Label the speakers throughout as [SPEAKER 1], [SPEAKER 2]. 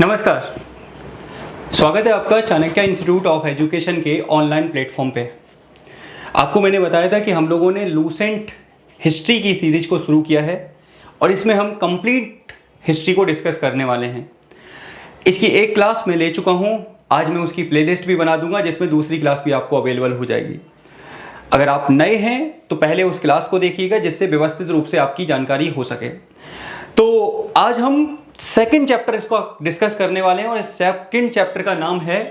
[SPEAKER 1] नमस्कार, स्वागत है आपका चाणक्य इंस्टीट्यूट ऑफ एजुकेशन के ऑनलाइन प्लेटफॉर्म पे। आपको मैंने बताया था कि हम लोगों ने लूसेंट हिस्ट्री की सीरीज को शुरू किया है और इसमें हम कंप्लीट हिस्ट्री को डिस्कस करने वाले हैं। इसकी एक क्लास मैं ले चुका हूँ, आज मैं उसकी प्लेलिस्ट भी बना दूंगा जिसमें दूसरी क्लास भी आपको अवेलेबल हो जाएगी। अगर आप नए हैं तो पहले उस क्लास को देखिएगा जिससे व्यवस्थित रूप से आपकी जानकारी हो सके। तो आज हम सेकंड चैप्टर इसको डिस्कस करने वाले हैं और इस सेकंड चैप्टर का नाम है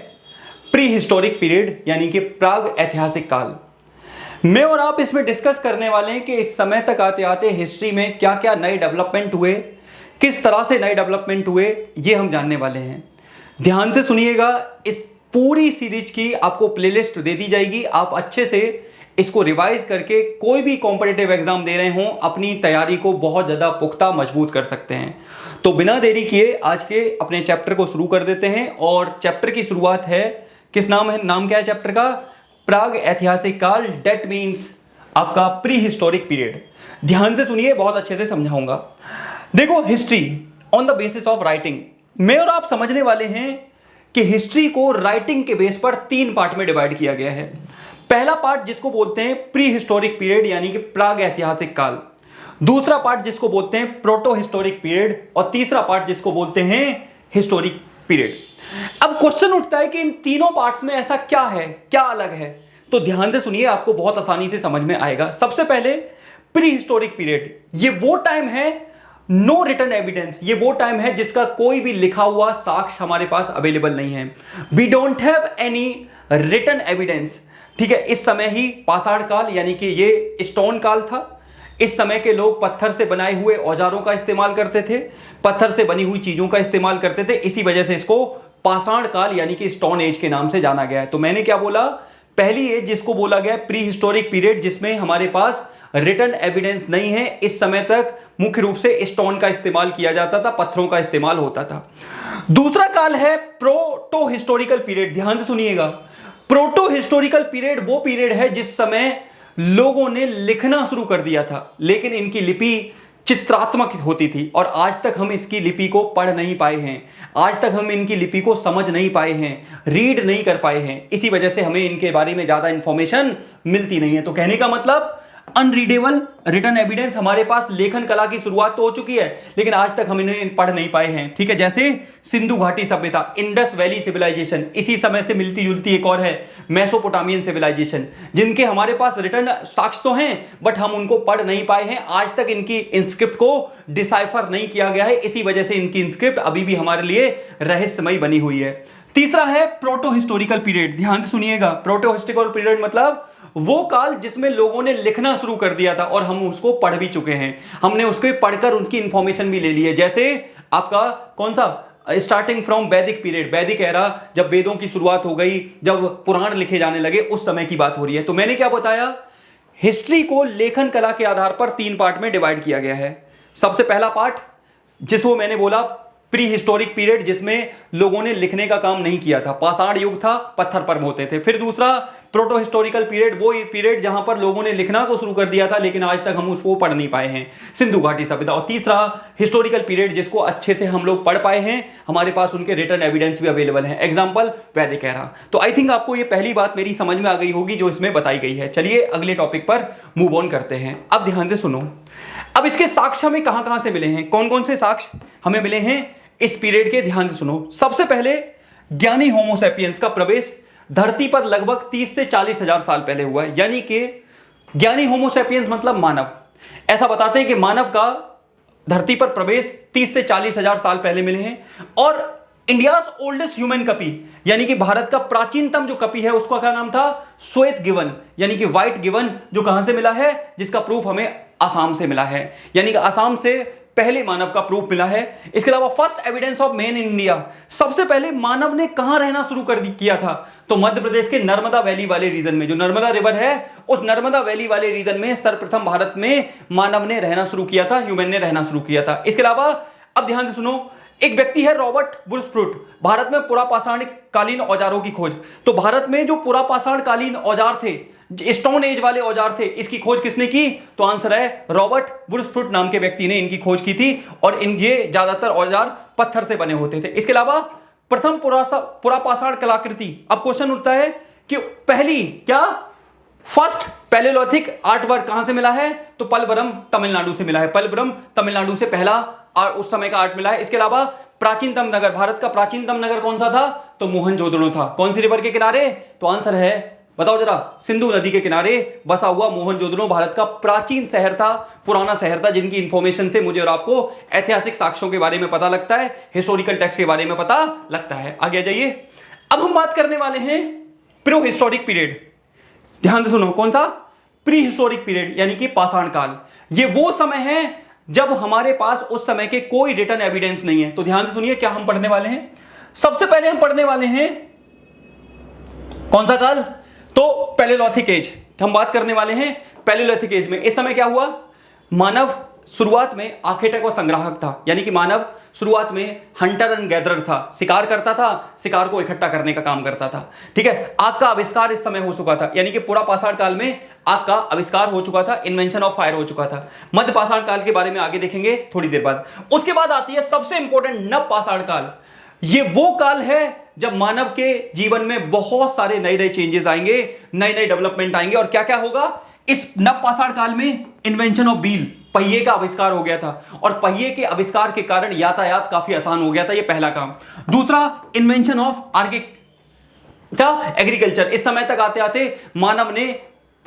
[SPEAKER 1] प्री हिस्टोरिक पीरियड, यानी कि प्राग ऐतिहासिक काल। मैं और आप इसमें डिस्कस करने वाले हैं कि इस समय तक आते आते हिस्ट्री में क्या क्या नए डेवलपमेंट हुए, किस तरह से नए डेवलपमेंट हुए, ये हम जानने वाले हैं। ध्यान से सुनिएगा, इस पूरी सीरीज की आपको प्लेलिस्ट दे दी जाएगी। आप अच्छे से इसको रिवाइज करके कोई भी कॉम्पिटिटिव एग्जाम दे रहे हों, अपनी तैयारी को बहुत ज़्यादा पुख्ता मजबूत कर सकते हैं। तो बिना देरी किए आज के अपने चैप्टर को शुरू कर देते हैं। और चैप्टर की शुरुआत है, नाम क्या है चैप्टर का? प्राग ऐतिहासिक काल, डेट मीन्स आपका प्री हिस्टोरिक पीरियड। ध्यान से सुनिए, बहुत अच्छे से समझाऊंगा। देखो, history on the basis of writing, मैं और आप समझने वाले हैं कि हिस्ट्री को राइटिंग के बेस पर 3 पार्ट में डिवाइड किया गया है। पहला पार्ट जिसको बोलते हैं प्री हिस्टोरिक पीरियड यानी कि प्राग ऐतिहासिक काल, दूसरा पार्ट जिसको बोलते हैं प्रोटो हिस्टोरिक पीरियड, और तीसरा पार्ट जिसको बोलते हैं हिस्टोरिक पीरियड। अब क्वेश्चन उठता है कि इन तीनों पार्ट्स में ऐसा क्या है, क्या अलग है? तो ध्यान से सुनिए, आपको बहुत आसानी से समझ में आएगा। सबसे पहले प्री हिस्टोरिक पीरियड, ये वो टाइम है, नो रिटन एविडेंस, ये वो टाइम है जिसका कोई भी लिखा हुआ साक्ष्य हमारे पास अवेलेबल नहीं है। We don't have any written evidence, ठीक है। इस समय ही पाषाण काल यानी कि ये स्टोन काल था। इस समय के लोग पत्थर से बनाए हुए औजारों का इस्तेमाल करते थे, पत्थर से बनी हुई चीजों का इस्तेमाल करते थे। इसी वजह से इसको पाषाण काल यानी कि स्टोन एज के नाम से जाना गया है। तो मैंने क्या बोला? पहली एज जिसको बोला गया प्री हिस्टोरिक पीरियड, जिसमें हमारे पास रिटन एविडेंस नहीं है। इस समय तक मुख्य रूप से स्टोन का इस्तेमाल किया जाता था, पत्थरों का इस्तेमाल होता था। दूसरा काल है प्रोटो हिस्टोरिकल पीरियड। ध्यान से सुनिएगा, प्रोटो हिस्टोरिकल पीरियड वो पीरियड है जिस समय लोगों ने लिखना शुरू कर दिया था, लेकिन इनकी लिपि चित्रात्मक होती थी और आज तक हम इसकी लिपि को पढ़ नहीं पाए हैं, आज तक हम इनकी लिपि को समझ नहीं पाए हैं, रीड नहीं कर पाए हैं। इसी वजह से हमें इनके बारे में ज्यादा इंफॉर्मेशन मिलती नहीं है। तो कहने का मतलब, अनरीडेबल रिटन एविडेंस, हमारे पास लेखन कला की शुरुआत तो हो चुकी है लेकिन आज तक हम इन्हें पढ़ नहीं पाए हैं, ठीक है। जैसे सिंधु घाटी सभ्यता, इंडस वैली सिविलाइजेशन, इसी समय से मिलती जुलती एक और है मेसोपोटामियन सिविलाइजेशन, जिनके हमारे पास रिटन साक्ष्य तो हैं बट हम उनको पढ़ नहीं पाए हैं। आज तक इनकी इंस्क्रिप्ट को डिसाइफर नहीं किया गया है, इसी वजह से इनकी इंस्क्रिप्ट अभी भी हमारे लिए रहस्यमयी बनी हुई है। तीसरा है प्रोटो हिस्टोरिकल पीरियड। ध्यान से सुनिएगा, प्रोटो हिस्टोरिकल पीरियड मतलब वो काल जिसमें लोगों ने लिखना शुरू कर दिया था और हम उसको पढ़ भी चुके हैं, हमने उसको पढ़कर उसकी इंफॉर्मेशन भी ले ली है। जैसे आपका कौन सा, स्टार्टिंग फ्रॉम वैदिक पीरियड, वैदिक एरा, जब वेदों की शुरुआत हो गई, जब पुराण लिखे जाने लगे, उस समय की बात हो रही है। तो मैंने क्या बताया, हिस्ट्री को लेखन कला के आधार पर 3 पार्ट में डिवाइड किया गया है। सबसे पहला पार्ट जिसको मैंने बोला प्री हिस्टोरिक पीरियड, जिसमें लोगों ने लिखने का काम नहीं किया था, पाषाण युग था, पत्थर पर होते थे। फिर दूसरा प्रोटो हिस्टोरिकल पीरियड, वो पीरियड जहां पर लोगों ने लिखना तो शुरू कर दिया था लेकिन आज तक हम उसको पढ़ नहीं पाए हैं, सिंधु घाटी सभ्यता। और तीसरा हिस्टोरिकल पीरियड जिसको अच्छे से हम लोग पढ़ पाए हैं, हमारे पास उनके रिटन एविडेंस भी अवेलेबल है, एग्जाम्पल वैदिक एरा। तो आई थिंक आपको ये पहली बात मेरी समझ में आ गई होगी जो इसमें बताई गई है। चलिए अगले टॉपिक पर मूव ऑन करते हैं। अब ध्यान से सुनो, अब इसके साक्ष्य हमें कहां कहां से मिले हैं, कौन कौन से साक्ष्य हमें मिले हैं इस पीरियड के? ध्यान से सुनो। सबसे पहले ज्ञानी होमो सैपियंस का प्रवेश धरती पर लगभग 30 से 40 हजार साल पहले हुआ है। यानी कि ज्ञानी होमो सैपियंस मतलब मानव, ऐसा बताते हैं कि मानव का धरती पर प्रवेश 30 से 40 हजार साल पहले मिले हैं। और इंडियाज ओल्डेस्ट ह्यूमन कपी यानी कि भारत का प्राचीनतम जो कपी है उसका क्या नाम था? श्वेत गिवन यानी कि व्हाइट गिवन, जो कहां से मिला है, जिसका प्रूफ हमें आसाम से मिला है, यानी कि आसाम से पहले मानव का प्रूफ मिला है। इसके अलावा first evidence of man in India, सबसे पहले मानव ने कहां रहना शुरू कर किया था? तो मध्य प्रदेश के नर्मदा वैली वाले रीजन में, जो नर्मदा रिवर है उस नर्मदा वैली वाले रीजन में सर्वप्रथम भारत में मानव ने रहना शुरू किया था, ह्यूमन ने रहना शुरू किया था। इसके अलावा अब ध्यान से सुनो, एक व्यक्ति है रॉबर्ट बुर्सफ्रूट, भारत में पुरापाषाण कालीन औजारों की खोज। तो भारत में जो पुरापाषाण कालीन औजार थे, स्टोन एज वाले औजार थे, इसकी खोज किसने की? तो आंसर है रॉबर्ट बुर्सफ्रूट नाम के व्यक्ति ने इनकी खोज की थी। और ये ज्यादातर औजार पत्थर से बने होते थे। इसके अलावा प्रथम पुरापाषाण कलाकृति, अब क्वेश्चन उठता है कि पहली क्या फर्स्ट पैलेयोलिथिक आर्ट वर्क कहां से मिला है, तो पलवरम तमिलनाडु से मिला है। पलवरम तमिलनाडु से पहला उस समय का आर्ट मिला है। इसके अलावा प्राचीनतम नगर, भारत का प्राचीनतम नगर कौन सा था, तो मोहनजोदड़ो था। कौन सी रिवर के किनारे, तो आंसर है, बताओ जरा, सिंधु नदी के किनारे बसा हुआ मोहनजोदड़ो भारत का प्राचीन शहर था, पुराना शहर था, जिनकी इंफॉर्मेशन से मुझे और आपको ऐतिहासिक साक्ष्यों के बारे में पता लगता है, हिस्टोरिकल टेक्स्ट के बारे में पता लगता है। आगे जाइए, अब हम बात करने वाले हैं प्रो हिस्टोरिक पीरियड। ध्यान से सुनो, कौन सा, प्री हिस्टोरिक पीरियड, यानी कि पाषाण काल। ये वो समय है जब हमारे पास उस समय के कोई रिटर्न एविडेंस नहीं है। तो ध्यान से सुनिए क्या हम पढ़ने वाले हैं। सबसे पहले हम पढ़ने वाले हैं कौन सा काल, तो पैलेयोलिथिक एज। हम बात करने वाले हैं पैलेयोलिथिक एज में। इस समय क्या हुआ, मानव शुरुआत में आर्किटेक्ट और संग्राहक था, यानी कि मानव शुरुआत में हंटर एंड गैदरर था, शिकार करता था, शिकार को इकट्ठा करने का काम करता था। ठीक है, आग का आविष्कार इस समय हो चुका था, यानी कि पूरा पाषाण काल में आग का आविष्कार हो चुका था, इन्वेंशन ऑफ फायर हो चुका था। मध्य पाषाण काल के बारे में आगे देखेंगे थोड़ी देर बाद। उसके बाद आती है सबसे इंपॉर्टेंट नव पाषाण काल। ये वो काल है जब मानव के जीवन में बहुत सारे नए नए चेंजेस आएंगे, नए नए डेवलपमेंट आएंगे। और क्या क्या होगा इस नव पाषाण काल में, इन्वेंशन ऑफ व्हील, पहिए का आविष्कार हो गया था, और पहिए के आविष्कार के कारण यातायात काफी आसान हो गया था, ये पहला काम। दूसरा, इन्वेंशन ऑफ एग्रीकल्चर। इस समय तक आते आते मानव ने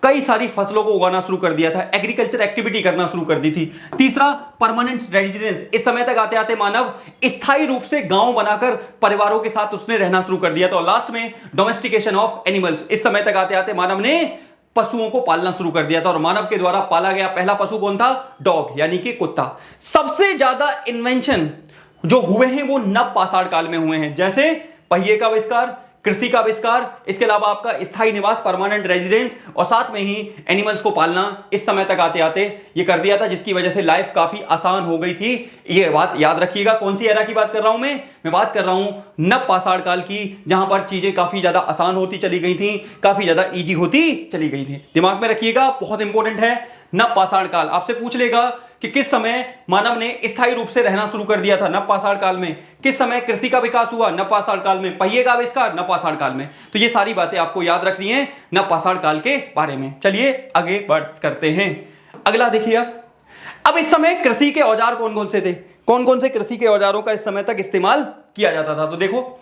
[SPEAKER 1] कई सारी फसलों को उगाना शुरू कर दिया था, एग्रीकल्चर एक्टिविटी करना शुरू कर दी थी। तीसरा, परमानेंट रेजिडेंस। इस समय तक आते आते मानव स्थायी रूप से गांव बनाकर परिवारों के साथ उसने रहना शुरू कर दिया था। और लास्ट में डोमेस्टिकेशन ऑफ एनिमल्स। इस समय तक आते आते मानव ने पशुओं को पालना शुरू कर दिया था, और मानव के द्वारा पाला गया पहला पशु कौन था, डॉग, यानी कि कुत्ता। सबसे ज्यादा इन्वेंशन जो हुए हैं वो नव पाषाण काल में हुए हैं, जैसे पहिए का आविष्कार, कृषि का आविष्कार, इसके अलावा आपका स्थायी निवास, परमानेंट रेजिडेंस, और साथ में ही एनिमल्स को पालना इस समय तक आते आते ये कर दिया था, जिसकी वजह से लाइफ काफी आसान हो गई थी। ये बात याद रखिएगा। कौन सी एरा की बात कर रहा हूं मैं बात कर रहा हूं नव पाषाण काल की, जहां पर चीजें काफी ज्यादा आसान होती चली गई थी, काफी ज्यादा इजी होती चली गई थी। दिमाग में रखिएगा, बहुत इंपॉर्टेंट है नव पाषाण काल। आपसे पूछ लेगा कि किस समय मानव ने स्थायी रूप से रहना शुरू कर दिया था, नव पाषाण काल में। किस समय कृषि का विकास हुआ, नव पाषाण काल में। पहिए का आविष्कार, नव पाषाण काल में। तो ये सारी बातें आपको याद रखनी है नव पाषाण काल के बारे में। चलिए आगे बढ़ करते हैं। अगला देखिए, अब इस समय कृषि के औजार कौन कौन से थे, कौन कौन से कृषि के औजारों का इस समय तक इस्तेमाल किया जाता था। तो देखो,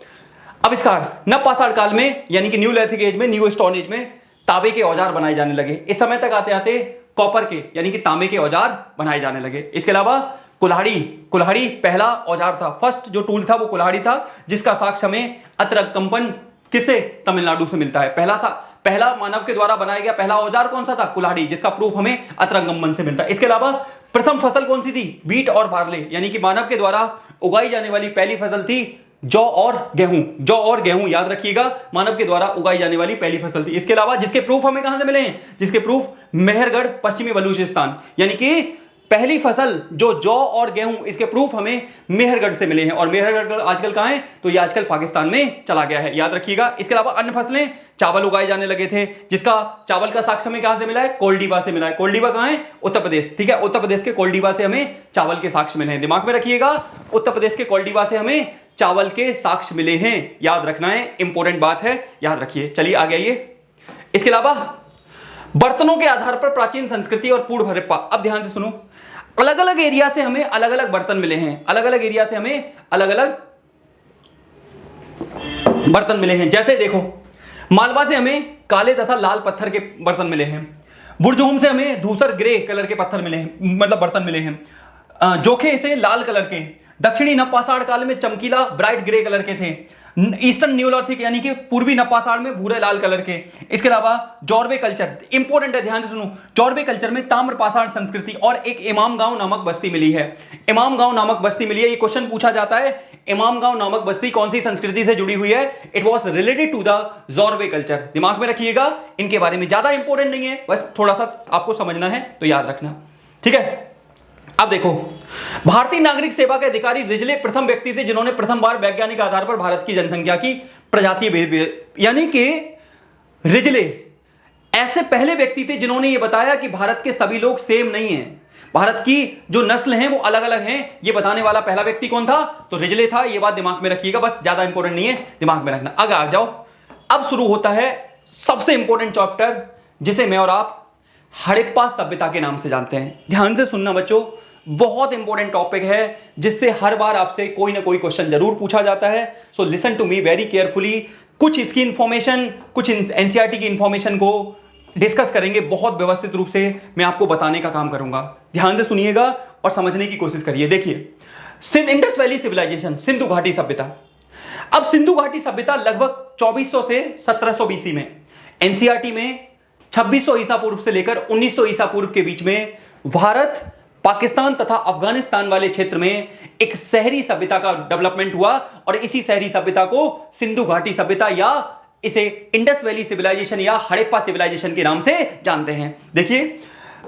[SPEAKER 1] आविष्कार नव पाषाण काल में, यानी कि न्यूलिथिक एज में, न्यू स्टोन एज में तांबे के औजार बनाए जाने लगे। इस समय तक आते आते कॉपर के, यानी कि तांबे के औजार बनाए जाने लगे। इसके अलावा कुल्हाड़ी पहला औजार था, फर्स्ट जो टूल था वो कुल्हाड़ी था, जिसका साक्ष्य हमें अतरक कंपन किसे, तमिलनाडु से मिलता है। पहला मानव के द्वारा बनाया गया पहला औजार कौन सा था, कुल्हाड़ी, जिसका प्रूफ हमें अतरंगम्बन से मिलता है। इसके अलावा प्रथम फसल कौन सी थी, वीट और बार्ले, यानी कि मानव के द्वारा उगाई जाने वाली पहली फसल थी जौ और गेहूं। याद रखिएगा, मानव के द्वारा उगाई जाने वाली पहली फसल थी। इसके अलावा जिसके प्रूफ हमें कहां से मिले हैं, जिसके प्रूफ मेहरगढ़, पश्चिमी बलूचिस्तान, यानी कि पहली फसल जो जौ और गेहूं, इसके प्रूफ हमें मेहरगढ़ से मिले हैं। और मेहरगढ़ आजकल कहां है, तो ये आजकल पाकिस्तान में चला गया है, याद रखिएगा। इसके अलावा अन्य फसलें, चावल उगाए जाने लगे थे, जिसका चावल का साक्ष्य हमें कहां से मिला है, कोलडीबा से मिला है। कोलडीबा कहां है, उत्तर प्रदेश। ठीक है, उत्तर प्रदेश के कोलडीबा से हमें चावल के साक्ष्य मिले हैं। दिमाग में रखिएगा, उत्तर प्रदेश के कोलडीबा से हमें चावल के साक्ष्य मिले हैं, याद रखना है, इंपॉर्टेंट बात है, याद रखिए। चलिए आगे आइए। इसके अलावा बर्तनों के आधार पर प्राचीन संस्कृति और पूर्व हड़प्पा। अब ध्यान से सुनो, अलग अलग एरिया से हमें अलग अलग बर्तन मिले हैं, अलग अलग एरिया से हमें अलग अलग बर्तन मिले हैं। जैसे देखो, मालवा से हमें काले तथा लाल पत्थर के बर्तन मिले हैं, बुरजूम से हमें धूसर ग्रे कलर के पत्थर मिले हैं, मतलब बर्तन मिले हैं, जोखे से लाल कलर के, दक्षिणी नव पाषाण काल में चमकीला ब्राइट ग्रे कलर के थे, ईस्टर्न न्यूलिथिक यानी कि पूर्वी नव पाषाण में भूरे लाल कलर के। इसके अलावा जॉर्वे कल्चर, इंपॉर्टेंट है, ध्यान से सुनो, जॉर्वे कल्चर में ताम्र पाषाण संस्कृति और एक इमाम गांव नामक बस्ती मिली है। इमाम गांव नामक बस्ती मिली है, ये क्वेश्चन पूछा जाता है, इमाम गांव नामक बस्ती कौन सी संस्कृति से जुड़ी हुई है, it was related to the Jorwe culture. दिमाग में रखिएगा, इनके बारे में ज्यादा इंपॉर्टेंट नहीं है, बस थोड़ा सा आपको समझना है तो याद रखना, ठीक है। अब देखो, भारतीय नागरिक सेवा के अधिकारी रिजले प्रथम व्यक्ति थे जिन्होंने प्रथम बार वैज्ञानिक आधार पर भारत की जनसंख्या की प्रजातीय भेद, यानी कि रिजले ऐसे पहले व्यक्ति थे जिन्होंने यह बताया कि भारत के सभी लोग सेम नहीं हैं, भारत की जो नस्ल हैं वो अलग अलग हैं, ये बताने वाला पहला व्यक्ति कौन था? तो रिजले था। ये बात दिमाग में रखिएगा, बस ज्यादा इंपॉर्टेंट नहीं है, दिमाग में रखना। आगे आ जाओ। अब शुरू होता है सबसे इंपॉर्टेंट चैप्टर, जिसे मैं और आप हड़प्पा सभ्यता के नाम से जानते हैं। ध्यान से सुनना बच्चों, बहुत इंपॉर्टेंट टॉपिक है, जिससे हर बार आपसे कोई ना कोई क्वेश्चन जरूर पूछा जाता है। So listen to me very carefully. कुछ इसकी इंफॉर्मेशन, कुछ एनसीईआरटी की इंफॉर्मेशन को डिस्कस करेंगे, बहुत व्यवस्थित रूप से मैं आपको बताने का काम करूंगा। ध्यान से सुनिएगा और समझने की कोशिश करिए। देखिए, इंडस वैली सिविलाइजेशन, सिंधु घाटी सभ्यता। अब सिंधु घाटी सभ्यता लगभग 2400 से 1700 बीसी में, एनसीईआरटी में 2600 ईसा पूर्व से लेकर 1900 ईसा पूर्व के बीच में भारत, पाकिस्तान तथा अफगानिस्तान वाले क्षेत्र में एक शहरी सभ्यता का डेवलपमेंट हुआ, और इसी शहरी सभ्यता को सिंधु घाटी सभ्यता या इसे इंडस वैली सिविलाइजेशन या हड़प्पा सिविलाइजेशन के नाम से जानते हैं। देखिए,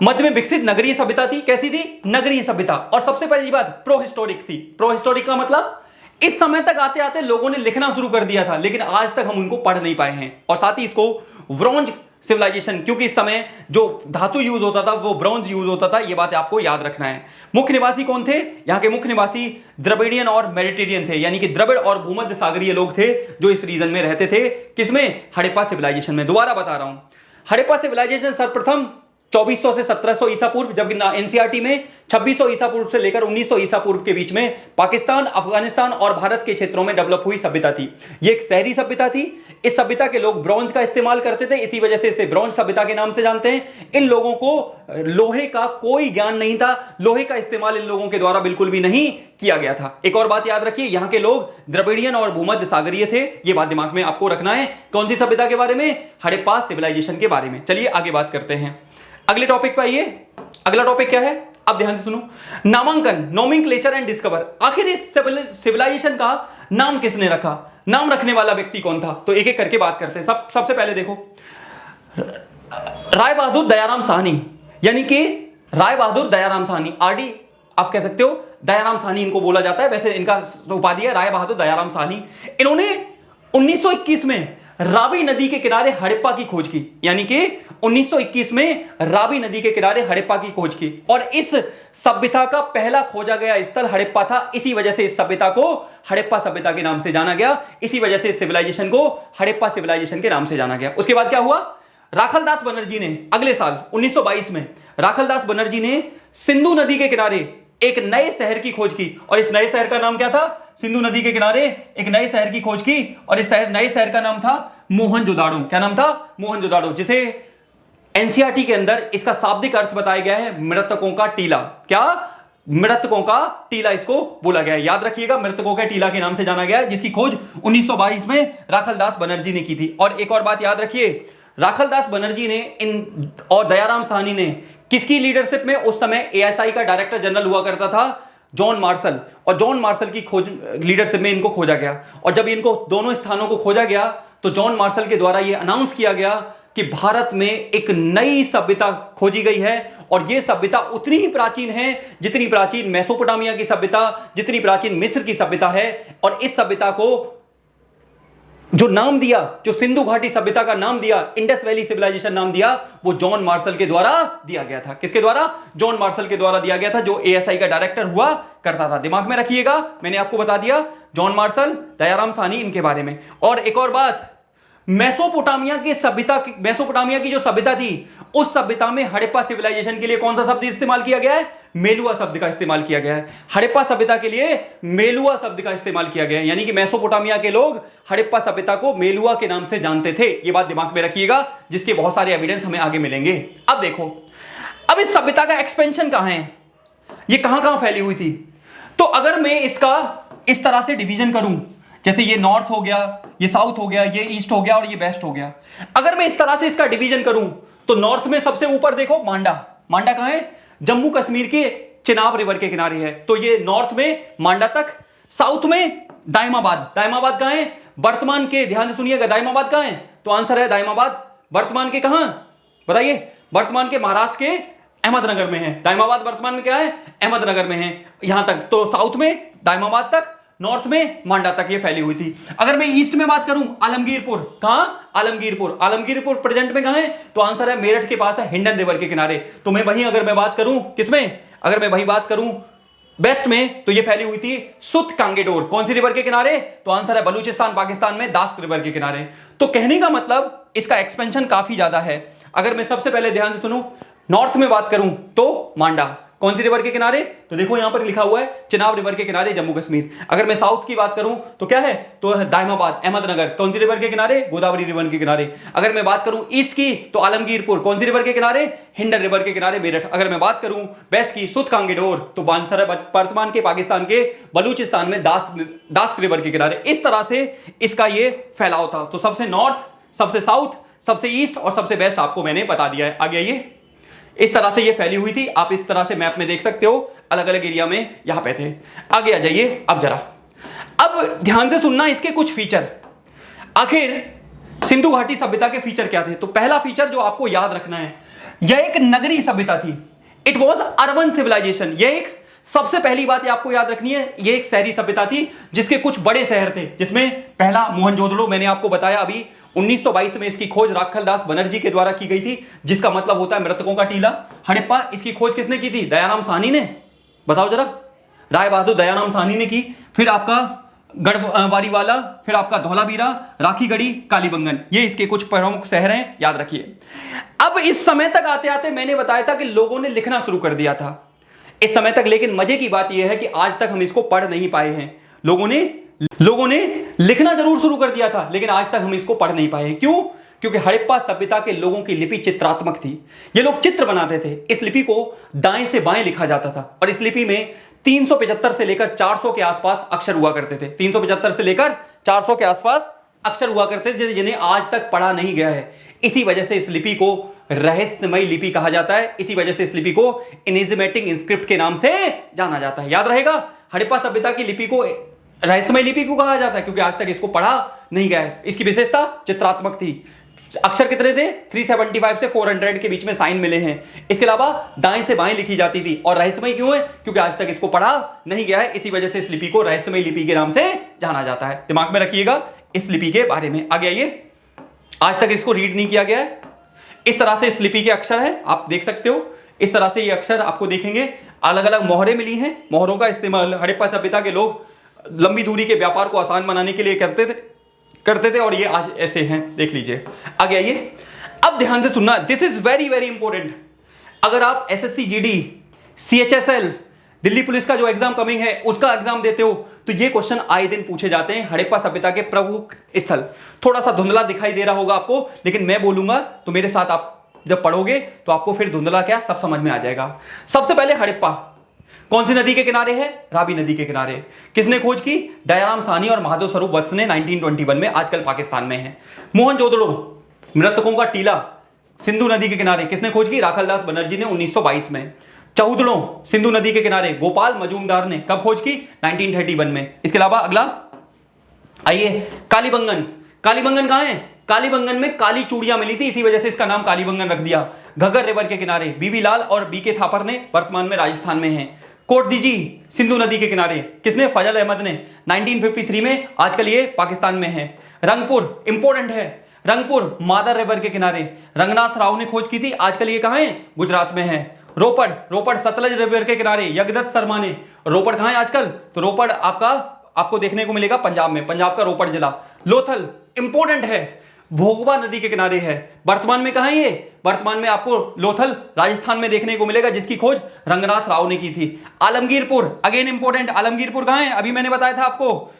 [SPEAKER 1] मध्य में विकसित नगरीय सभ्यता थी। कैसी थी? नगरीय सभ्यता। और सबसे पहली बात प्रो हिस्टोरिक थी। प्रो हिस्टोरिक का मतलब इस समय तक आते आते लोगों ने लिखना शुरू कर दिया था, लेकिन आज तक हम उनको पढ़ नहीं पाए हैं। और साथ ही इसको ब्रॉन्ज सिविलाइजेशन, क्योंकि इस समय जो धातु यूज होता था वो ब्रॉन्ज यूज होता था, ये बात आपको याद रखना है। मुख्य निवासी कौन थे? यहाँ के मुख्य निवासी द्रविडियन और मेडिटेरियन थे, यानी कि द्रविड़ और भूमध्य सागरीय लोग थे जो इस रीजन में रहते थे। किसमें? हड़प्पा सिविलाइजेशन में। दोबारा बता रहा हूं, हड़प्पा सिविलाइजेशन सर्वप्रथम 2400 से 1700 ईसा पूर्व, जबकि एनसीईआरटी में 2600 ईसा पूर्व से लेकर 1900 ईसा पूर्व के बीच में पाकिस्तान, अफगानिस्तान और भारत के क्षेत्रों में डेवलप हुई सभ्यता थी। यह एक शहरी सभ्यता थी। इस सभ्यता के लोग ब्रॉन्ज का इस्तेमाल करते थे, इसी वजह से इसे ब्रॉन्ज सभ्यता के नाम से जानते हैं। इन लोगों को लोहे का कोई ज्ञान नहीं था, लोहे का इस्तेमाल इन लोगों के द्वारा बिल्कुल भी नहीं किया गया था। एक और बात याद रखिए, यहां के लोग द्रविडियन और भूमध्य सागरीय थे। यह बात दिमाग में आपको रखना है। कौन सी सभ्यता के बारे में? हड़प्पा सिविलाइजेशन के बारे में। चलिए आगे बात करते हैं, अगले टॉपिक पे आइए। अगला टॉपिक क्या है? अब ध्यान से सुनो। नामांकन, नोमेनक्लेचर एंड डिस्कवर। आखिर इस सिविलाइजेशन का नाम किसने रखा? नाम रखने वाला व्यक्ति कौन था? तो एक एक करके बात करते हैं। सबसे पहले देखो, राय बहादुर दयाराम साहनी, यानी कि राय बहादुर दयाराम साहनी, आरडी आप कह सकते हो, दयाराम साहनी इनको बोला जाता है, वैसे इनका उपाधि है राय बहादुर दयाराम साहनी। इन्होंने 1921 में रावी नदी के किनारे हड़प्पा की खोज की, यानी कि 1921 में रावी नदी के किनारे हड़प्पा की खोज की, और इस सभ्यता का पहला खोजा गया स्थल हड़प्पा था। इसी वजह से इस सभ्यता को हड़प्पा सभ्यता के नाम से जाना गया, इसी वजह से इस सिविलाइजेशन को हड़प्पा सिविलाइजेशन के नाम से जाना गया। उसके बाद क्या हुआ? राखलदास बनर्जी ने अगले साल 1922 में राखलदास बनर्जी ने सिंधु नदी के किनारे एक नए शहर की खोज की, और इस नए शहर का नाम क्या था? सिंधु नदी के किनारे एक नए शहर की खोज की, और इस नए शहर का नाम था मोहनजोदाड़ो। क्या नाम था? मोहनजोदाड़ो, जिसे एनसीईआरटी के अंदर इसका शाब्दिक अर्थ बताया गया है मृतकों का टीला। क्या? मृतकों का टीला इसको बोला गया है। याद रखिएगा, मृतकों के टीला के नाम से जाना गया है, जिसकी खोज 1922 में राखलदास बनर्जी ने की थी। और एक और बात याद रखिए, राखलदास बनर्जी ने इन और दयाराम साहनी ने किसकी लीडरशिप में? उस समय एएसआई का डायरेक्टर जनरल हुआ करता था जॉन मार्शल, और जॉन मार्शल की खोज लीडरशिप में इनको खोजा गया। और जब इनको दोनों स्थानों को खोजा गया तो जॉन मार्शल के द्वारा यह अनाउंस किया गया कि भारत में एक नई सभ्यता खोजी गई है, और यह सभ्यता उतनी ही प्राचीन है जितनी प्राचीन मेसोपोटामिया की सभ्यता, जितनी प्राचीन मिस्र की सभ्यता है। और इस सभ्यता को जो नाम दिया, जो सिंधु घाटी सभ्यता का नाम दिया, इंडस वैली सिविलाइजेशन नाम दिया, वो जॉन मार्शल के द्वारा दिया गया था। किसके द्वारा? जॉन मार्शल के द्वारा दिया गया था, जो एएसआई का डायरेक्टर हुआ करता था। दिमाग में रखिएगा, मैंने आपको बता दिया जॉन मार्शल, दयाराम साहनी, इनके बारे में। और एक और बात, मेसोपोटामिया की जो सभ्यता थी, उस सभ्यता में हड़प्पा सिविलाइजेशन के लिए कौन सा शब्द इस्तेमाल किया गया है? मेलुआ शब्द का इस्तेमाल किया गया है। हड़प्पा सभ्यता के लिए मेलुआ शब्द का इस्तेमाल किया गया है, यानी कि मेसोपोटामिया के लोग हड़प्पा सभ्यता को मेलुआ के नाम से जानते थे। यह बात दिमाग में रखिएगा, जिसके बहुत सारे एविडेंस हमें आगे मिलेंगे। अब देखो, अब इस सभ्यता का एक्सपेंशन कहां है, यह कहां कहां फैली हुई थी। तो अगर मैं इसका इस तरह से डिवीजन करूं, जैसे ये नॉर्थ हो गया, ये साउथ हो गया, ये ईस्ट हो गया और ये वेस्ट हो गया, अगर मैं इस तरह से इसका डिवीजन करूं तो नॉर्थ में सबसे ऊपर देखो मांडा। मांडा कहां है? जम्मू कश्मीर के चिनाब रिवर के किनारे है, तो ये नॉर्थ में मांडा तक। साउथ में दाइमाबाद। दाइमाबाद कहां है? वर्तमान के, ध्यान से सुनिएगा, दाइमाबाद कहां है? तो आंसर है दाइमाबाद वर्तमान के कहां? बताइए। वर्तमान के महाराष्ट्र के अहमदनगर में है। दाइमाबाद वर्तमान में क्या है? अहमदनगर में है। यहां तक तो साउथ में दाइमाबाद तक, नॉर्थ में मांडा तक ये फैली हुई थी। अगर मैं ईस्ट में बात करूं, आलमगीरपुर, कहां? आलमगीरपुर। आलमगीरपुर प्रेजेंट में कहां है? तो आंसर है मेरठ के पास है, हिंडन रिवर के किनारे। तो मैं वहीं अगर मैं बात करूं किसमें, अगर मैं वहीं बात करूं वेस्ट में, तो ये फैली हुई थी सुत कांगेडोर। कौन सी रिवर के किनारे? तो आंसर है बलूचिस्तान पाकिस्तान में दास्क रिवर के किनारे। तो कहने का मतलब इसका एक्सपेंशन काफी ज्यादा है। अगर मैं सबसे पहले ध्यान से सुनूं, नॉर्थ में बात करूं तो मांडा। कौन सी रिवर के किनारे? तो देखो यहां पर लिखा हुआ है चिनाब रिवर के किनारे, जम्मू कश्मीर। अगर मैं साउथ की बात करूं तो क्या है? तो दायमाबाद, अहमदनगर। कौन सी रिवर के किनारे? गोदावरी रिवर के किनारे। अगर मैं बात करूं ईस्ट की तो आलमगीरपुर। कौन सी रिवर के किनारे? हिंडन रिवर के किनारे, मेरठ। अगर मैं बात करूं वेस्ट की, सुत कांगेडोर, तो आंसर है वर्तमान के पाकिस्तान के बलूचिस्तान में दास्क रिवर के किनारे। इस तरह से इसका ये फैलाव था। तो सबसे नॉर्थ, सबसे साउथ, सबसे ईस्ट और सबसे वेस्ट आपको मैंने बता दिया है। आगे आइए, इस तरह से ये फैली हुई थी। आप इस तरह से मैप में देख सकते हो, अलग अलग एरिया में यहां पे थे। आगे आ जाइए अब जरा, अब ध्यान से सुनना इसके कुछ फीचर। आखिर सिंधु घाटी सभ्यता के फीचर क्या थे? तो पहला फीचर जो आपको याद रखना है, यह एक नगरीय सभ्यता थी। It was urban civilisation. यह एक सबसे पहली बात ये आपको याद रखनी है, यह एक शहरी सभ्यता थी जिसके कुछ बड़े शहर थे, जिसमें पहला मोहनजोदड़ो, मैंने आपको बताया अभी 1922 में इसकी खोज राखलदास बनर्जी के द्वारा की गई थी, जिसका मतलब होता है मृतकों का टीला। हड़प्पा, इसकी खोज किसने की थी? दयाराम साहनी ने। बताओ जरा, राय बहादुर दयाराम साहनी ने की। फिर आपका गढ़वारी वाला, फिर आपका धौलावीरा, राखीगढ़ी, कालीबंगन, ये इसके कुछ प्रमुख शहर हैं, याद रखिए। अब इस समय तक आते आते मैंने बताया था कि लोगों ने लिखना शुरू कर दिया था इस समय तक, लेकिन मजे की बात यह है कि आज तक हम इसको पढ़ नहीं पाए हैं। लोगों ने लिखना जरूर शुरू कर दिया था, लेकिन आज तक हम इसको पढ़ नहीं पाए। क्यों? क्योंकि हड़प्पा सभ्यता के लोगों की लिपि चित्रात्मक थी। ये लोग चित्र बनाते थे। इस लिपि को दाएं से बाएं लिखा जाता था और इस लिपि में 375 से लेकर 400 के आसपास अक्षर हुआ करते थे। 375 से लेकर 400 के आसपास अक्षर हुआ करते थे जिन्हें आज तक पढ़ा नहीं गया है। इसी वजह से इस लिपि को रहस्यमय लिपि कहा जाता है। इसी वजह से इस लिपि को एनिग्मेटिक इंस्क्रिप्ट के नाम से जाना जाता है। याद रहेगा, हड़प्पा सभ्यता की लिपि को रहस्यमय लिपि को कहा जाता है क्योंकि आज तक इसको पढ़ा नहीं गया है। इसकी विशेषता चित्रात्मक थी। अक्षर कितने थे? 375 से 400 के बीच में साइन मिले हैं। इसके अलावा दाएं से बाएं लिखी जाती थी। और रहस्यमय क्यों है? क्योंकि आज तक इसको पढ़ा नहीं गया है। इसी वजह से इस लिपि को रहस्यमय लिपि के नाम से जाना जाता है। दिमाग में रखिएगा इस लिपि के बारे में। आगे आइए, आज तक इसको रीड नहीं किया गया है। इस तरह से इस लिपि के अक्षर है, आप देख सकते हो। इस तरह से ये अक्षर आपको देखेंगे। अलग अलग मोहरें मिली हैं। मोहरों का इस्तेमाल हड़प्पा सभ्यता के लोग लंबी दूरी के व्यापार को आसान बनाने के लिए करते थे और ये आज ऐसे हैं, देख लीजिए। आगे आइए, अब ध्यान से सुनना, this is very very important. अगर आप SSC GD, CHSL, Delhi police का जो एग्जाम कमिंग है उसका एग्जाम देते हो तो ये क्वेश्चन आए दिन पूछे जाते हैं। हड़प्पा सभ्यता के प्रमुख स्थल, थोड़ा सा धुंधला दिखाई दे रहा होगा आपको, लेकिन मैं बोलूंगा तो मेरे साथ आप जब पढ़ोगे तो आपको फिर धुंधला क्या सब समझ में आ जाएगा। सबसे पहले हड़प्पा कौन सी नदी के किनारे है? रावी नदी के किनारे। किसने खोज की? दयाराम साहनी और महादेव स्वरूप वत्स ने 1921 में, आजकल पाकिस्तान में है। मोहनजोदड़ो, मृतकों का टीला, सिंधु नदी के किनारे, किसने खोज की? राखलदास बनर्जी ने 1922 में। चौदड़ो, सिंधु नदी के किनारे, गोपाल मजूमदार ने कब खोज की? 1931 में। इसके अलावा अगला आइए, कालीबंगन। कालीबंगन कहां है? कालीबंगन में काली चूड़ियां मिली थी, इसी वजह से इसका नाम कालीबंगन रख दिया। घग्गर रिवर के किनारे, बीबी लाल और बीके थापर ने, वर्तमान में राजस्थान में है। कोटदीजी, सिंधु नदी के किनारे, किसने? फजल अहमद ने 1953 में, आजकल ये पाकिस्तान में है। रंगपुर इंपॉर्टेंट है। रंगपुर मादर रिवर के किनारे, रंगनाथ राव ने खोज की थी, आजकल ये कहां है? गुजरात में है। रोपड़ सतलज रिवर के किनारे, यगदत्त शर्मा ने। रोपड़ कहां है आजकल? तो रोपड़ आपको देखने को मिलेगा पंजाब में, पंजाब का रोपड़ जिला। लोथल इंपॉर्टेंट है, भोगवा नदी के किनारे है। वर्तमान में कहां है ये? वर्तमान में आपको लोथल राजस्थान में देखने को मिलेगा, जिसकी खोज रंगनाथ राव ने की थी। आलमगीरपुर अगेन इंपॉर्टेंट, आलमगीरपुर कहां है? अभी मैंने बताया था आपको,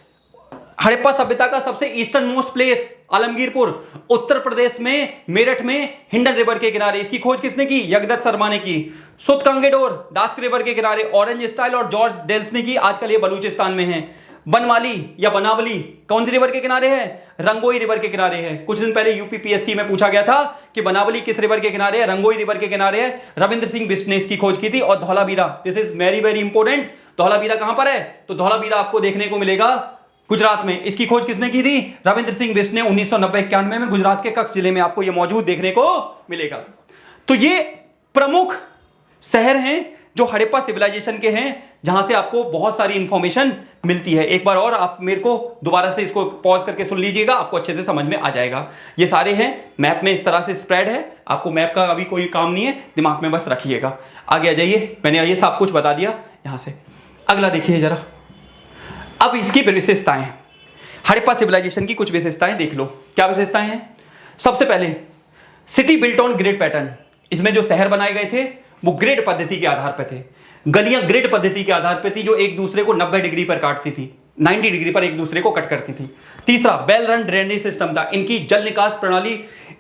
[SPEAKER 1] हड़प्पा सभ्यता का सबसे eastern most place Alamgirpur, Uttar Pradesh में, मेरठ में, हिंडन रिवर के किनारे। इसकी खोज किसने की? यगदत्त शर्मा ने की। सुत कांगेडोर दास्क रिवर के किनारे, ऑरेंज स्टाइल और जॉर्ज डेल्स ने की, आजकल ये बलूचिस्तान में है। बनवाली या बनावली कौन सी रिवर के किनारे है? रंगोई रिवर के किनारे है। कुछ दिन पहले यूपीपीएससी में पूछा गया था कि बनावली किस रिवर के किनारे है? रंगोई रिवर के किनारे है। रविंद्र सिंह बिष्ट ने इसकी खोज की थी। और Dholavira, this is very very important. Dholavira कहां पर है? तो धौलावीरा आपको देखने को मिलेगा गुजरात में। इसकी खोज किसने की थी? रविंद्र सिंह बिष्ट ने 1990-91 में, गुजरात के कच्छ जिले में आपको यह मौजूद देखने को मिलेगा। तो ये प्रमुख शहर हैं जो हड़प्पा सिविलाइजेशन के हैं, जहां से आपको बहुत सारी इंफॉर्मेशन मिलती है। एक बार और आप मेरे को दोबारा से इसको पॉज करके सुन लीजिएगा, आपको अच्छे से समझ में आ जाएगा। ये सारे हैं मैप में इस तरह से स्प्रेड है, आपको मैप का अभी कोई काम नहीं है, दिमाग में बस रखिएगा। आगे आ जाइए, मैंने ये सब कुछ बता दिया। यहां से अगला देखिए जरा, अब इसकी विशेषताएं, हड़प्पा सिविलाइजेशन की कुछ विशेषताएं देख लो। क्या विशेषताएं हैं? सबसे पहले city built on grid pattern. इसमें जो शहर बनाए गए थे वो ग्रिड पद्धति के आधार पर थे, गलियां ग्रिड पद्धति के आधार पर थी, जो एक दूसरे को 90 डिग्री पर काटती थी, 90 डिग्री पर एक दूसरे को कट करती थी। तीसरा, वेल रन ड्रेनेज सिस्टम था। इनकी जल निकास प्रणाली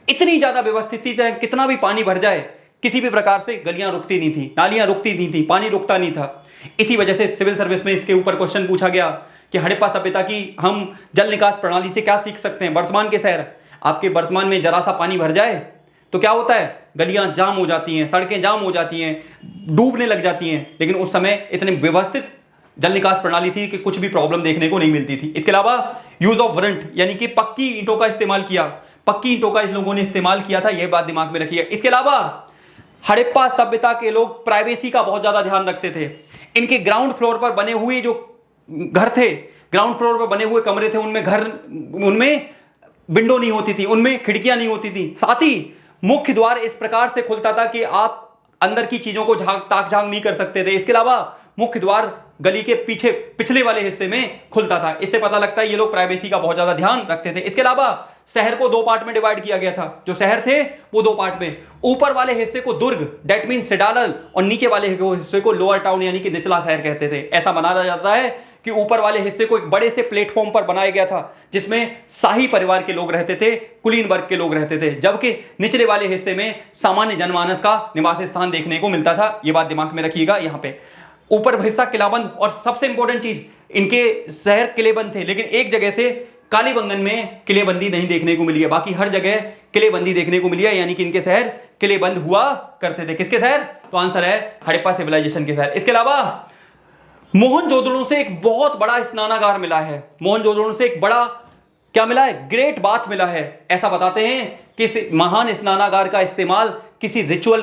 [SPEAKER 1] इतनी ज्यादा व्यवस्थित थी, कितना भी पानी भर जाए किसी भी प्रकार से गलियां रुकती नहीं थी, नालियां रुकती नहीं थी, पानी रुकता नहीं था। इसी वजह से सिविल सर्विस में इसके ऊपर क्वेश्चन पूछा गया कि हड़प्पा सभ्यता की हम जल निकास प्रणाली से क्या सीख सकते हैं। वर्तमान के शहर, आपके वर्तमान में जरा सा पानी भर जाए तो क्या होता है, गलियां जाम हो जाती हैं, सड़कें जाम हो जाती हैं, डूबने लग जाती हैं। लेकिन उस समय इतने व्यवस्थित जल निकास प्रणाली थी कि कुछ भी प्रॉब्लम देखने को नहीं मिलती थी। इसके अलावा यूज ऑफ वरंट यानी कि पक्की ईंटों का इस्तेमाल किया, पक्की ईंटों का इस लोगों ने इस्तेमाल किया था, यह बात दिमाग में रखिए। इसके अलावा हड़प्पा सभ्यता के लोग प्राइवेसी का बहुत ज्यादा ध्यान रखते थे। इनके ग्राउंड फ्लोर पर बने हुए जो घर थे, ग्राउंड फ्लोर पर बने हुए कमरे थे, उनमें विंडो नहीं होती थी, उनमें खिड़कियां नहीं होती थी। साथ ही मुख्य द्वार इस प्रकार से खुलता था कि आप अंदर की चीजों को ताक झांक नहीं कर सकते थे। इसके अलावा मुख्य द्वार गली के पीछे पिछले वाले हिस्से में खुलता था। इससे पता लगता है ये लोग प्राइवेसी का बहुत ज्यादा ध्यान रखते थे। इसके अलावा शहर को 2 पार्ट में डिवाइड किया गया था। जो शहर थे वो 2 पार्ट में, ऊपर वाले हिस्से को दुर्ग दैट मीन सिडालल, और नीचे वाले हिस्से को लोअर टाउन यानी कि निचला शहर कहते थे। ऐसा माना जाता है कि ऊपर वाले हिस्से को एक बड़े से प्लेटफॉर्म पर बनाया गया था जिसमें शाही परिवार के लोग रहते थे, कुलीन वर्ग के लोग रहते थे, जबकि निचले वाले हिस्से में सामान्य जनमानस का निवास स्थान देखने को मिलता था। यह बात दिमाग में रखिएगा। यहां पे ऊपर हिस्सा किलाबंद, और सबसे इंपॉर्टेंट चीज, इनके शहर किलेबंद थे, लेकिन एक जगह से कालीबंगन में किलेबंदी नहीं देखने को मिली है, बाकी हर जगह किलेबंदी देखने को मिली है, यानी कि इनके शहर किलेबंद हुआ करते थे। किसके शहर? तो आंसर है हड़प्पा सिविलाइजेशन के शहर। इसके अलावा मोहनजोदड़ो से एक बहुत बड़ा स्नानागार मिला है। मोहनजोदड़ो से एक बड़ा क्या मिला है? ग्रेट बाथ मिला है। ऐसा बताते हैं कि इस महान स्नानागार का इस्तेमाल किसी रिचुअल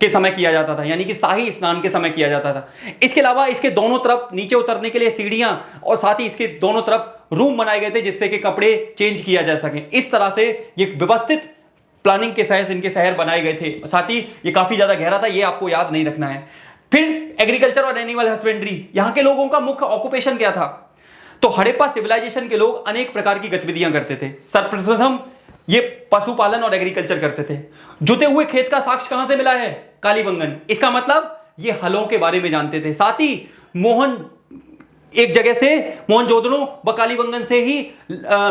[SPEAKER 1] के समय किया जाता था, यानी कि शाही स्नान के समय किया जाता था। इसके अलावा इसके दोनों तरफ नीचे उतरने के लिए सीढ़ियां, और साथ ही इसके दोनों तरफ रूम बनाए गए थे जिससे कि कपड़े चेंज किया जा सके। इस तरह से ये व्यवस्थित प्लानिंग के साथ इनके शहर बनाए गए थे। साथ ही ये काफी ज्यादा गहरा था, ये आपको याद नहीं रखना है। फिर एग्रीकल्चर और एनिमल हस्बेंड्री, यहां के लोगों का मुख्य ऑक्यूपेशन क्या था? तो हड़प्पा सिविलाइजेशन के लोग अनेक प्रकार की गतिविधियां करते थे। सर्वप्रथम ये पशुपालन और एग्रीकल्चर करते थे। जुते हुए खेत का साक्ष्य कहां से मिला है? कालीबंगन। इसका मतलब ये हलों के बारे में जानते थे। साथ ही एक जगह से मोहनजोदड़ो व कालीबंगन से ही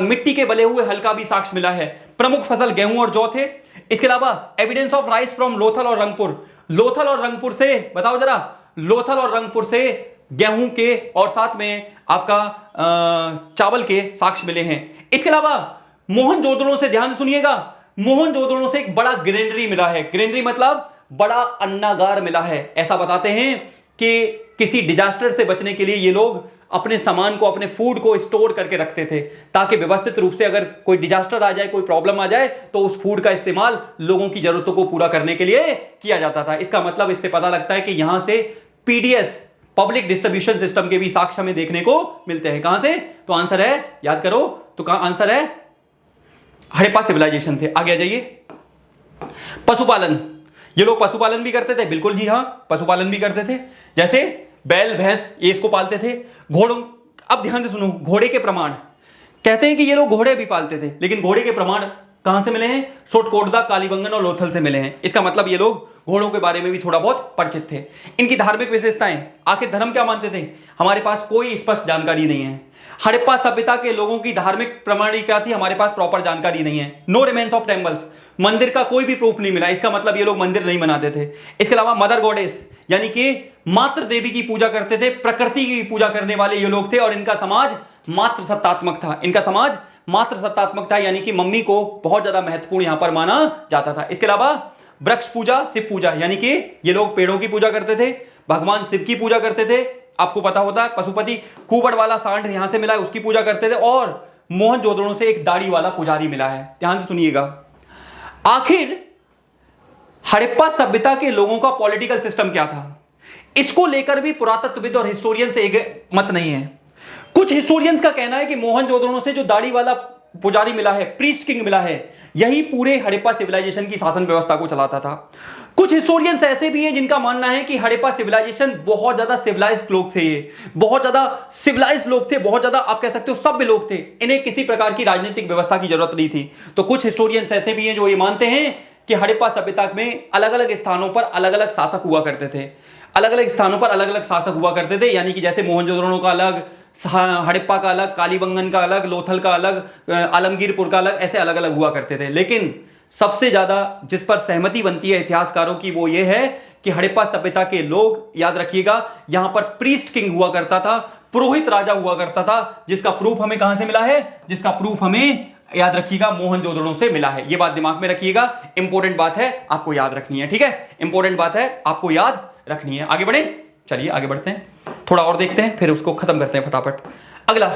[SPEAKER 1] मिट्टी के बने हुए हल का भी साक्ष्य मिला है। प्रमुख फसल गेहूं और जौ थे। इसके अलावा evidence of rice from Lothal और रंगपुर। लोथल और रंगपुर से बताओ जरा, लोथल और रंगपुर से गेहूं के और साथ में आपका चावल के साक्ष्य मिले हैं। इसके अलावा मोहनजोदड़ो से ध्यान सुनिएगा, मोहनजोदड़ो से एक बड़ा ग्रेनरी मिला है। ग्रेनरी मतलब बड़ा अन्नागार मिला है। ऐसा बताते हैं कि किसी डिजास्टर से बचने के लिए ये लोग अपने सामान को, अपने फूड को स्टोर करके रखते थे, ताकि व्यवस्थित रूप से अगर कोई डिजास्टर आ जाए, कोई प्रॉब्लम आ जाए, तो उस फूड का इस्तेमाल लोगों की जरूरतों को पूरा करने के लिए किया जाता था। इसका मतलब इससे पता लगता है कि यहां से पीडीएस पब्लिक डिस्ट्रीब्यूशन सिस्टम के भी साक्ष्य हमें देखने को मिलते हैं। कहां से? तो आंसर है, याद करो, तो आंसर है हड़प्पा सिविलाइजेशन से। आगे आ जाइए। पशुपालन, ये लोग पशुपालन भी करते थे। बिल्कुल जी हां, पशुपालन भी करते थे। जैसे बैल भैंस, ये इसको पालते थे। घोड़ों, अब ध्यान से सुनो, घोड़े के प्रमाण कहते हैं कि ये लोग घोड़े भी पालते थे, लेकिन घोड़े के प्रमाण कहां से मिले हैं? सोटकोटदा, कालीबंगन और लोथल से मिले हैं। इसका मतलब ये लोग घोड़ों के बारे में भी थोड़ा बहुत परिचित थे। इनकी धार्मिक विशेषताएं, आखिर धर्म क्या मानते थे? हमारे पास कोई स्पष्ट जानकारी नहीं है। हड़प्पा सभ्यता के लोगों की धार्मिक प्रणाली क्या थी? हमारे पास प्रॉपर जानकारी नहीं है। नो रिमेन्स ऑफ टेम्पल्स, मंदिर का कोई भी प्रूफ नहीं मिला। इसका मतलब ये लोग मंदिर नहीं बनाते थे। इसके अलावा मदर गॉडेस यानी कि मातृ देवी की पूजा करते थे। प्रकृति की पूजा करने वाले ये लोग थे, और इनका समाज मातृ सत्तात्मक था। इनका समाज मातृ सत्तात्मक था, यानी कि मम्मी को बहुत ज्यादा महत्वपूर्ण यहां पर माना जाता था। इसके अलावा वृक्ष पूजा, शिव पूजा, यानी कि ये लोग पेड़ों की पूजा करते थे, भगवान शिव की पूजा करते थे। आपको पता होता है पशुपति कुबड़ वाला सांड यहां से मिला है, उसकी पूजा करते थे। और मोहनजोदड़ो से एक दाढ़ी वाला पुजारी मिला है। ध्यान से सुनिएगा। आखिर हड़प्पा सभ्यता के लोगों का पॉलिटिकल सिस्टम क्या था? इसको लेकर भी पुरातत्वविद और हिस्टोरियन से एक मत नहीं है। कुछ हिस्टोरियंस का कहना है कि मोहनजोदड़ो से जो दाढ़ी वाला पुजारी मिला है, प्रीस्ट किंग मिला है, यही पूरे हड़प्पा सिविलाइजेशन की शासन व्यवस्था को चलाता था। कुछ हिस्टोरियंस ऐसे भी हैं जिनका मानना है कि हड़प्पा सिविलाइजेशन बहुत ज्यादा सिविलाइज्ड लोग थे, ये बहुत ज्यादा सिविलाइज्ड लोग थे, बहुत ज्यादा आप कह सकते हो सभ्य लोग थे, इन्हें किसी प्रकार की राजनीतिक व्यवस्था की जरूरत नहीं थी। तो कुछ हिस्टोरियंस ऐसे भी हैं जो ये मानते हैं कि हड़प्पा सभ्यता में अलग अलग स्थानों पर अलग अलग शासक हुआ करते थे, अलग अलग स्थानों पर अलग अलग शासक हुआ करते थे, यानी कि जैसे मोहनजोदड़ो का अलग, हड़प्पा का अलग, कालीबंगन का अलग, लोथल का अलग, आलमगीरपुर का अलग, ऐसे अलग अलग हुआ करते थे। लेकिन सबसे ज्यादा जिस पर सहमति बनती है इतिहासकारों की वो ये है कि हड़प्पा सभ्यता के लोग, याद रखिएगा, यहां पर प्रीस्ट किंग हुआ करता था, पुरोहित राजा हुआ करता था, जिसका प्रूफ हमें कहां से मिला है, जिसका प्रूफ हमें, याद रखिएगा, मोहनजोदड़ो से मिला है। ये बात दिमाग में रखिएगा, इंपॉर्टेंट बात है, आपको याद रखनी है, ठीक है, इंपॉर्टेंट बात है, आपको याद रखनी है। आगे बढ़े, चलिए आगे बढ़ते हैं, थोड़ा और देखते हैं, फिर उसको खत्म करते हैं फटाफट। अगला,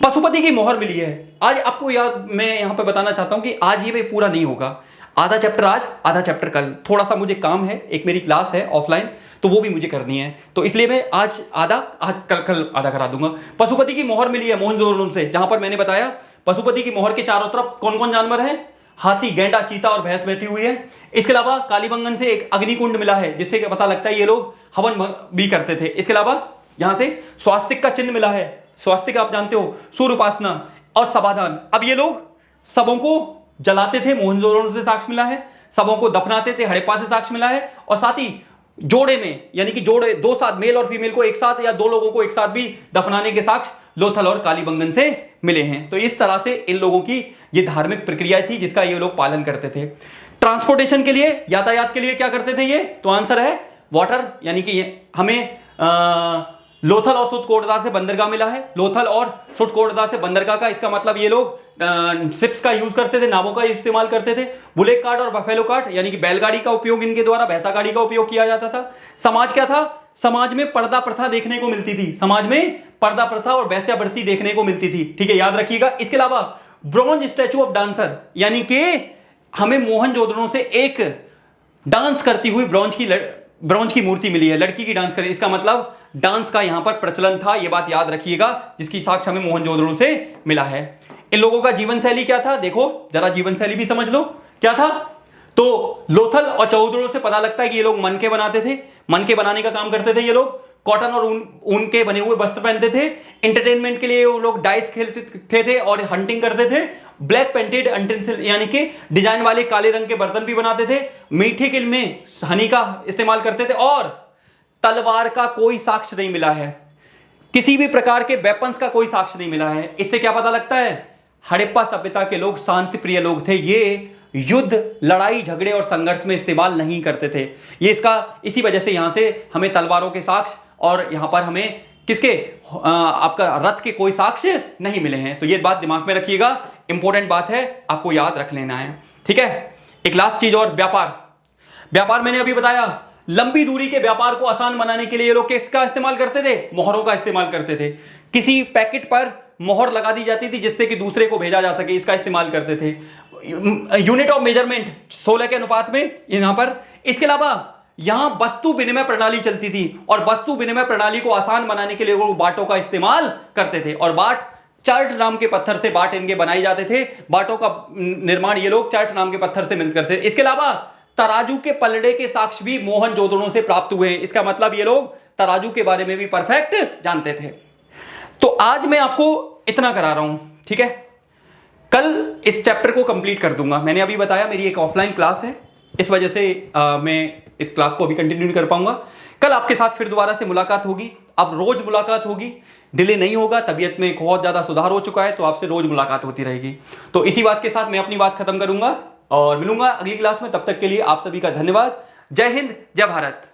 [SPEAKER 1] पशुपति की मोहर मिली है। आज आपको याद, मैं यहां पे बताना चाहता हूं कि आज ये पूरा नहीं होगा, आधा चैप्टर आज, आधा चैप्टर कल, थोड़ा सा मुझे काम है, एक मेरी क्लास है ऑफलाइन, तो वो भी मुझे करनी है, तो इसलिए मैं आज आधा, आज कल आधा करा दूंगा। पशुपति की मोहर मिली है मोहनजोदड़ो से, जहां पर मैंने बताया पशुपति की मोहर के चारों तरफ कौन कौन जानवर है, हाथी, गैंडा, चीता और भैंस बैठी हुई है। इसके अलावा कालीबंगन से एक अग्निकुंड मिला है, जिससे पता लगता है ये लोग हवन भी करते थे। इसके अलावा यहां से स्वास्तिक का चिन्ह मिला है, स्वास्तिक आप जानते हो, सूर्य उपासना और सभादान। अब ये लोग सबों को जलाते थे, मोहनजोदड़ो से साक्ष्य मिला है, सबों को दफनाते थे, हड़प्पा से साक्ष्य मिला है, और साथ ही जोड़े में, यानी कि जोड़े दो साथ, मेल और फीमेल को एक साथ या दो लोगों को एक साथ भी दफनाने के साक्ष्य लोथल और कालीबंगन से मिले हैं। तो इस तरह से इन लोगों की ये धार्मिक प्रक्रिया थी जिसका ये लोग पालन करते थे। ट्रांसपोर्टेशन के लिए, यातायात के लिए क्या करते थे ये, तो आंसर है वाटर, यानी कि हमें लोथल और सुटकोटदा से बंदरगाह मिला है, लोथल और सुटकोटदा से बंदरगाह का, इसका मतलब ये लोग शिप्स का यूज करते थे, नावों का इस्तेमाल करते थे। बुलेट कार्ट और बफेलो कार्ट, यानी कि बैलगाड़ी का उपयोग इनके द्वारा, भैंसा गाड़ी का उपयोग किया जाता था। समाज क्या था, समाज में पर्दा प्रथा देखने को मिलती थी, समाज में पर्दा प्रथा और वैश्यावृत्ति देखने को मिलती थी, ठीक है, याद रखिएगा। इसके अलावा ब्रॉन्ज स्टैचू ऑफ डांसर, यानी कि हमें मोहनजोदड़ो से एक डांस करती हुई ब्रॉन्ज की मूर्ति मिली है, लड़की की डांस करी, इसका मतलब डांस का यहां पर प्रचलन था, यह बात याद रखिएगा, जिसकी साक्ष्य हमें मोहनजोदड़ो से मिला है। इन लोगों का जीवन शैली क्या था, देखो जरा जीवन शैली भी समझ लो क्या था। तो लोथल और चौधरी से पता लगता है कि ये लोग मनके बनाते थे, मनके बनाने का काम करते थे ये लोग, कॉटन और ऊन के बने हुए वस्त्र पहनते थे। एंटरटेनमेंट के लिए वो लोग डाइस खेलते थे और हंटिंग करते थे। ब्लैक पेंटेड यूटेंसिल, यानी कि डिजाइन वाले काले रंग के बर्तन भी बनाते थे। मीठे के में हनी का इस्तेमाल करते थे और तलवार का कोई साक्ष्य नहीं मिला है, किसी भी प्रकार के वेपन्स का कोई साक्ष्य नहीं मिला है। इससे क्या पता लगता है, हड़प्पा सभ्यता के लोग शांति प्रिय लोग थे, ये युद्ध, लड़ाई झगड़े और संघर्ष में इस्तेमाल नहीं करते थे। ये इसी वजह से यहां से हमें तलवारों के साक्ष्य और यहां पर हमें किसके आपका रथ के कोई साक्ष्य नहीं मिले हैं। तो ये बात दिमाग में रखिएगा, इंपॉर्टेंट बात है, आपको याद रख लेना है, ठीक है। एक लास्ट चीज और, व्यापार मैंने अभी बताया, लंबी दूरी के व्यापार को आसान बनाने के लिए ये लोग किसका इस्तेमाल करते थे, मोहरों का इस्तेमाल करते थे। किसी पैकेट पर मोहर लगा दी जाती थी जिससे कि दूसरे को भेजा जा सके, इसका इस्तेमाल करते थे। यूनिट ऑफ मेजरमेंट 16 के अनुपात में यहां पर। इसके अलावा यहां वस्तु विनिमय प्रणाली चलती थी और वस्तु विनिमय प्रणाली को आसान बनाने के लिए वो बाटों का इस्तेमाल करते थे। और बाट, चार्ट नाम के पत्थर से बाट इनके बनाए जाते थे। बाटों का निर्माण ये लोग चार्ट नाम के पत्थर से मिलकर करते थे। इसके अलावा तराजू के पलड़े के साक्ष्य भी मोहनजोदड़ो से प्राप्त हुए हैं। इसका मतलब ये लोग तराजू के बारे में भी परफेक्ट जानते थे। तो आज मैं आपको इतना करा रहा हूं, ठीक है। कल इस चैप्टर को कंप्लीट कर दूंगा। मैंने अभी बताया मेरी एक ऑफलाइन क्लास है, इस वजह से मैं इस क्लास को अभी कंटिन्यू नहीं कर पाऊंगा। कल आपके साथ फिर दोबारा से मुलाकात होगी। अब रोज मुलाकात होगी, डिले नहीं होगा। तबीयत में बहुत ज्यादा सुधार हो चुका है, तो आपसे रोज मुलाकात होती रहेगी। तो इसी बात के साथ मैं अपनी बात खत्म करूंगा और मिलूंगा अगली क्लास में। तब तक के लिए आप सभी का धन्यवाद। जय हिंद, जय भारत।